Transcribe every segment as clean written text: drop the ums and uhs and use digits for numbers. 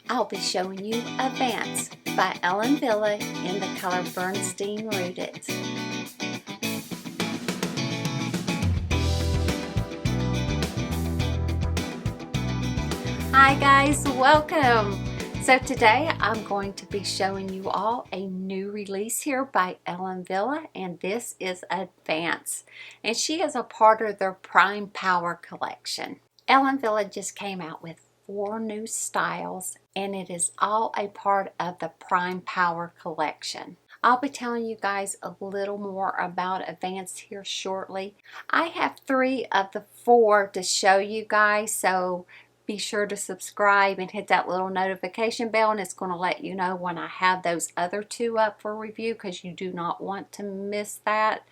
I'll be showing you Advance by Ellen Wille in the color Bernstein Rooted. Hi guys, welcome! So today I'm going to be showing you all a new release here by Ellen Wille, and this is Advance. And she is a part of their Prime Power collection. Ellen Wille just came out with 4 new styles, and it is all a part of the Prime Power collection. I'll be telling you guys a little more about Advance here shortly. I have 3 of the 4 to show you guys, so be sure to subscribe and hit that little notification bell, and it's going to let you know when I have those other 2 up for review, because you do not want to miss that.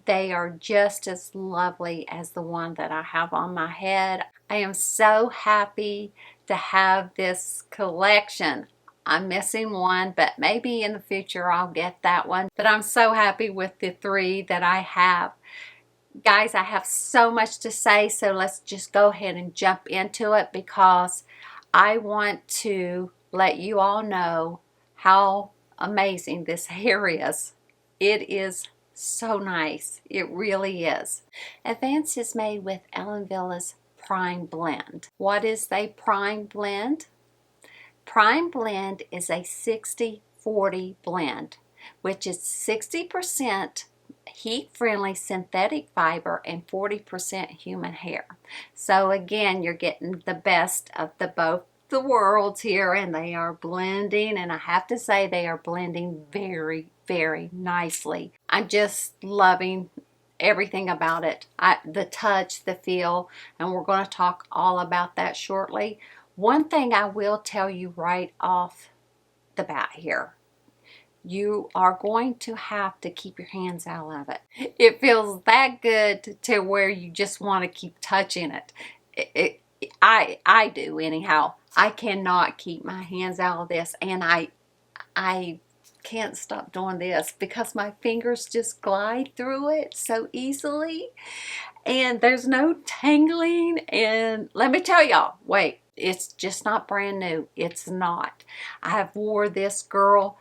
They are just as lovely as the one that I have on my head. I am so happy to have this collection. I'm missing one, but maybe in the future I'll get that one. But I'm so happy with the 3 that I have. Guys, I have so much to say, so let's just go ahead and jump into it, because I want to let you all know how amazing this hair is. It is so nice. It really is. Advance is made with Ellen Wille's Prime Blend. What is a Prime Blend? Prime Blend is a 60-40 blend, which is 60% heat-friendly synthetic fiber and 40% human hair. So again, you're getting the best of both the worlds here, and they are blending, and I have to say they are blending very, very nicely. I'm just loving everything about it. The touch, the feel, and we're going to talk all about that shortly. One thing I will tell you right off the bat here: you are going to have to keep your hands out of it. It feels that good to where you just want to keep touching it. I do anyhow. I cannot keep my hands out of this, and I can't stop doing this because my fingers just glide through it so easily, and there's no tangling. And let me tell y'all, wait, it's just not brand new. It's not. I have wore this, girl.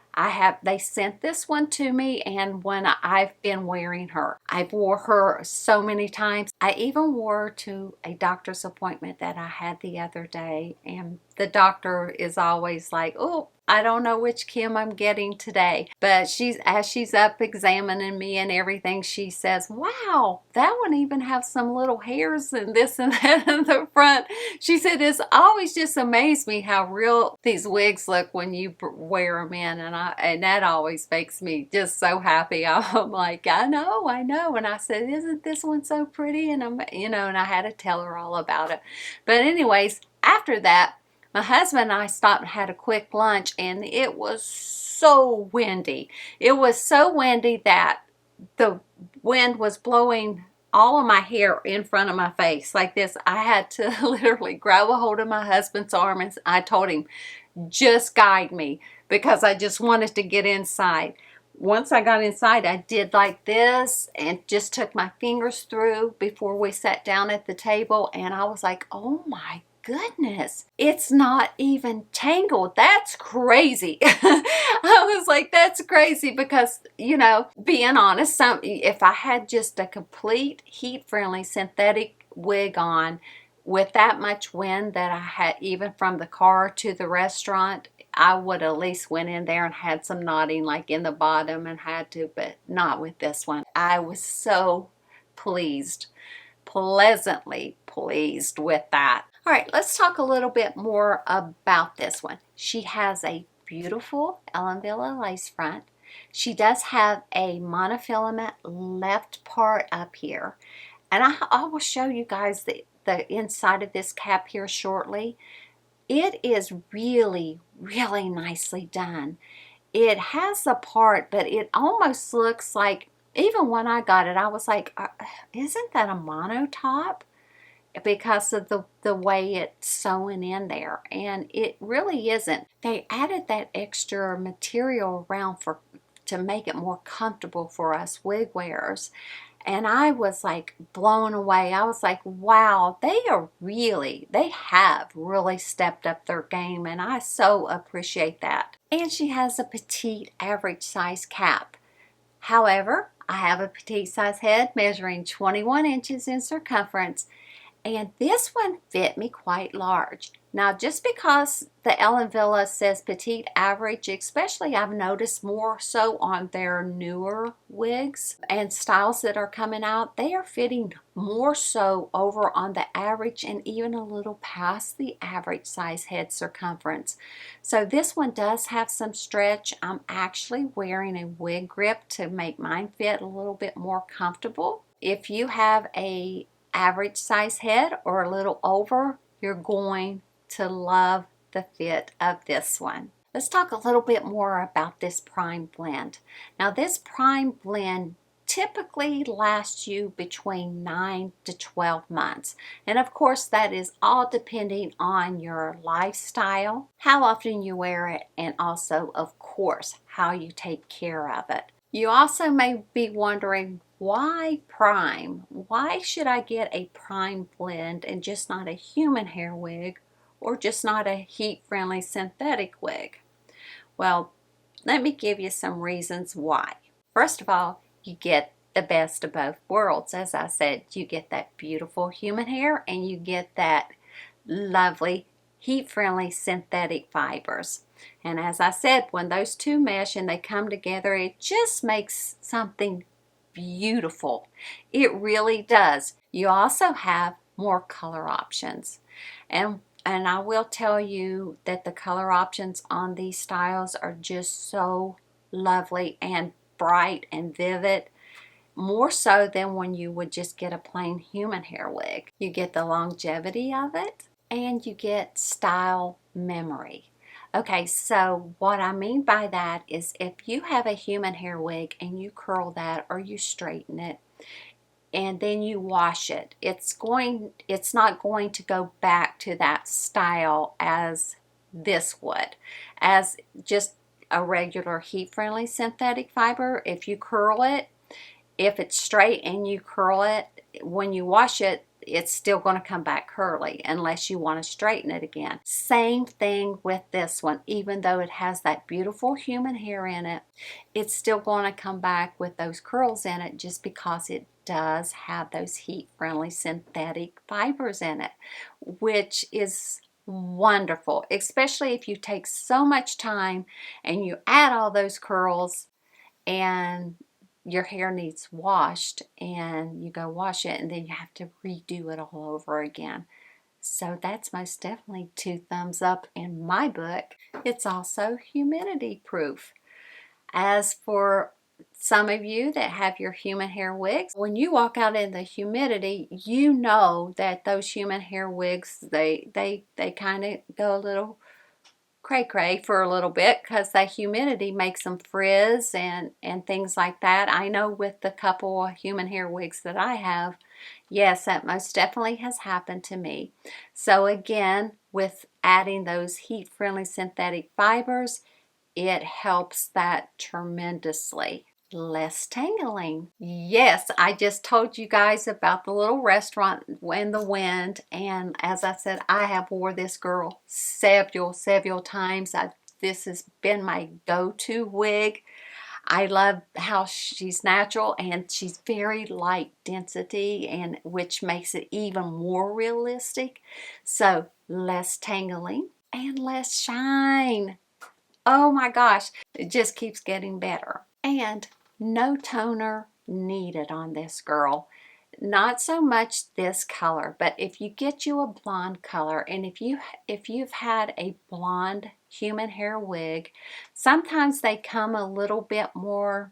They sent this one to me, and when I've been wearing her, I've wore her so many times. I even wore her to a doctor's appointment that I had the other day, and the doctor is always like, oh, I don't know which Kim I'm getting today. But as she's up examining me and everything, she says, wow, that one even has some little hairs and this and that in the front. She said, it's always just amazed me how real these wigs look when you wear them in. And that always makes me just so happy. I'm like, I know. And I said, isn't this one so pretty? And and I had to tell her all about it. But anyways, after that, my husband and I stopped and had a quick lunch, and it was so windy. It was so windy that the wind was blowing all of my hair in front of my face like this. I had to literally grab a hold of my husband's arm, and I told him, just guide me, because I just wanted to get inside. Once I got inside, I did like this and just took my fingers through before we sat down at the table, and I was like, oh my goodness, it's not even tangled. That's crazy. I was like, that's crazy, because being honest, if I had just a complete heat-friendly synthetic wig on with that much wind that I had, even from the car to the restaurant, I would at least went in there and had some knotting like in the bottom and had to, but not with this one. I was so pleasantly pleased with that. All right, let's talk a little bit more about this one. She has a beautiful Ellen Wille lace front. She does have a monofilament left part up here. And I will show you guys the inside of this cap here shortly. It is really, really nicely done. It has a part, but it almost looks like, even when I got it, I was like, isn't that a mono top? Because of the way it's sewn in there, and it really isn't. They added that extra material around to make it more comfortable for us wig wearers, And I was like blown away. I was like, wow, they have really stepped up their game, and I so appreciate that. And she has a petite average size cap. However, I have a petite size head measuring 21 inches in circumference, and this one fit me quite large. Now, just because the Ellen Wille says petite average, especially I've noticed more so on their newer wigs and styles that are coming out, they are fitting more so over on the average and even a little past the average size head circumference. So this one does have some stretch. I'm actually wearing a wig grip to make mine fit a little bit more comfortable. If you have a average size head or a little over, you're going to love the fit of this one. Let's talk a little bit more about this prime blend. Now, this prime blend typically lasts you between 9 to 12 months. And of course, that is all depending on your lifestyle, how often you wear it, and also, of course, how you take care of it. You also may be wondering, why prime? Why should I get a prime blend and just not a human hair wig or just not a heat-friendly synthetic wig? Well, let me give you some reasons why. First of all, you get the best of both worlds. As I said, you get that beautiful human hair and you get that lovely heat-friendly synthetic fibers. And as I said, when those two mesh and they come together, it just makes something beautiful. It really does. You also have more color options. And I will tell you that the color options on these styles are just so lovely and bright and vivid. More so than when you would just get a plain human hair wig. You get the longevity of it and you get style memory. Okay, so what I mean by that is if you have a human hair wig and you curl that or you straighten it and then you wash it, it's not going to go back to that style as this would. As just a regular heat-friendly synthetic fiber, if you curl it, if it's straight and you curl it, when you wash it, it's still going to come back curly unless you want to straighten it again. Same thing with this one. Even though it has that beautiful human hair in it, it's still going to come back with those curls in it just because it does have those heat-friendly synthetic fibers in it, which is wonderful, especially if you take so much time and you add all those curls and your hair needs washed and you go wash it and then you have to redo it all over again. So that's most definitely 2 thumbs up in my book. It's also humidity proof. As for some of you that have your human hair wigs, when you walk out in the humidity, you know that those human hair wigs, they kind of go a little cray-cray for a little bit because that humidity makes them frizz and things like that. I know with the couple of human hair wigs that I have, yes, that most definitely has happened to me. So again, with adding those heat-friendly synthetic fibers, it helps that tremendously. Less tangling. Yes, I just told you guys about the little restaurant in the wind, and as I said, I have wore this girl several times. This has been my go-to wig. I love how she's natural and she's very light density, and which makes it even more realistic. So less tangling and less shine. Oh my gosh, it just keeps getting better. And no toner needed on this girl. Not so much this color, but if you get you a blonde color, and if you've had a blonde human hair wig, sometimes they come a little bit more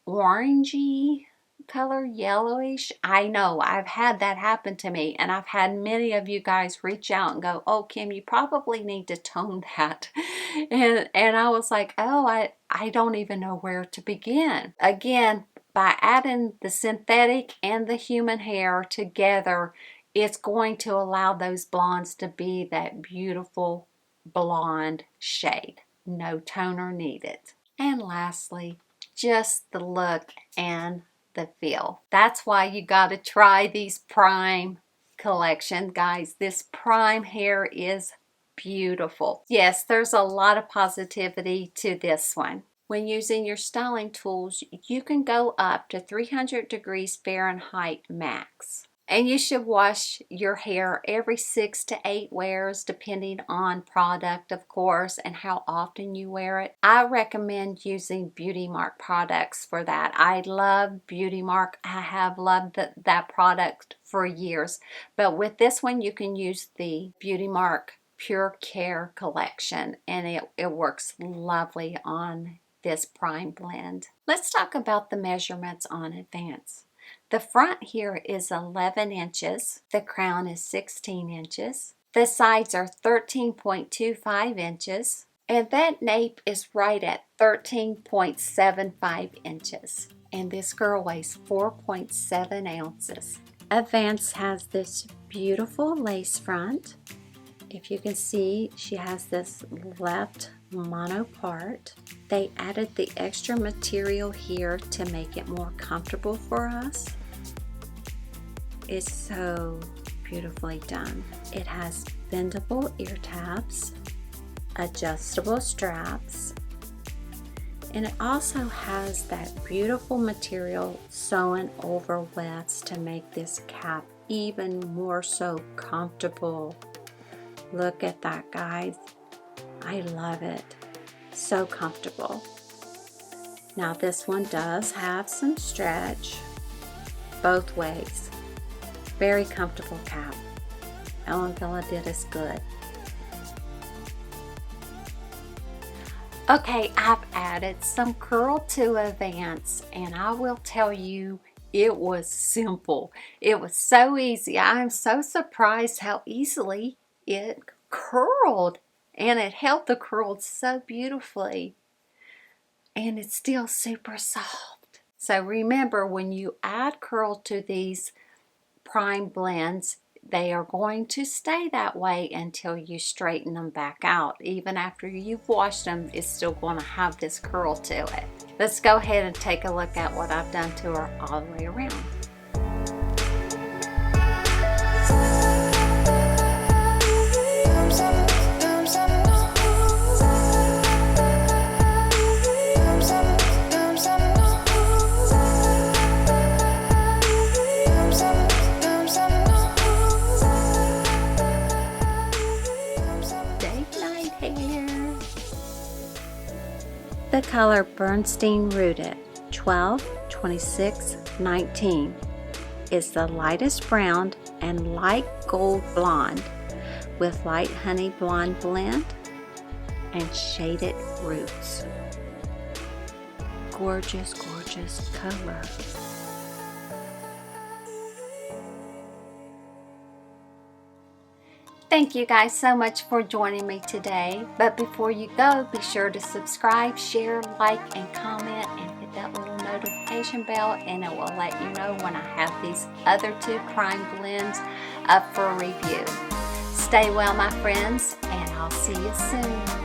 orangey color, yellowish. I know I've had that happen to me, and I've had many of you guys reach out and go, oh Kim, you probably need to tone that. And I was like, oh, I don't even know where to begin. Again, by adding the synthetic and the human hair together, it's going to allow those blondes to be that beautiful blonde shade. No toner needed. And lastly, just the look and the feel. That's why you got to try these Prime collection, guys. This Prime hair is beautiful. Yes, there's a lot of positivity to this one. When using your styling tools, you can go up to 300 degrees Fahrenheit max. And you should wash your hair every 6 to 8 wears, depending on product, of course, and how often you wear it. I recommend using Beauty Mark products for that. I love Beauty Mark. I have loved that product for years. But with this one, you can use the Beauty Mark Pure Care collection, and it works lovely on this Prime blend. Let's talk about the measurements on Advance. The front here is 11 inches. The crown is 16 inches. The sides are 13.25 inches. And that nape is right at 13.75 inches. And this girl weighs 4.7 ounces. Advance has this beautiful lace front. If you can see, she has this left mono part. They added the extra material here to make it more comfortable for us. It's so beautifully done. It has bendable ear tabs, adjustable straps, and it also has that beautiful material sewn over wefts to make this cap even more so comfortable. Look at that, guys. I love it. So comfortable. Now this one does have some stretch both ways. Very comfortable cap. Ellen Wille did us good. Okay, I've added some curl to Advance, and I will tell you, it was simple. It was so easy. I'm so surprised how easily it curled, and it held the curls so beautifully, and it's still super soft. So remember, when you add curl to these Prime blends, they are going to stay that way until you straighten them back out. Even after you've washed them, it's still going to have this curl to it. Let's go ahead and take a look at what I've done to her all the way around. The color Bernstein Rooted 12, 26, 19 is the lightest brown and light gold blonde with light honey blonde blend and shaded roots. Gorgeous, gorgeous color. Thank you guys so much for joining me today. But before you go, be sure to subscribe, share, like, and comment, and hit that little notification bell, and it will let you know when I have these other 2 Prime blends up for review. Stay well, my friends, and I'll see you soon.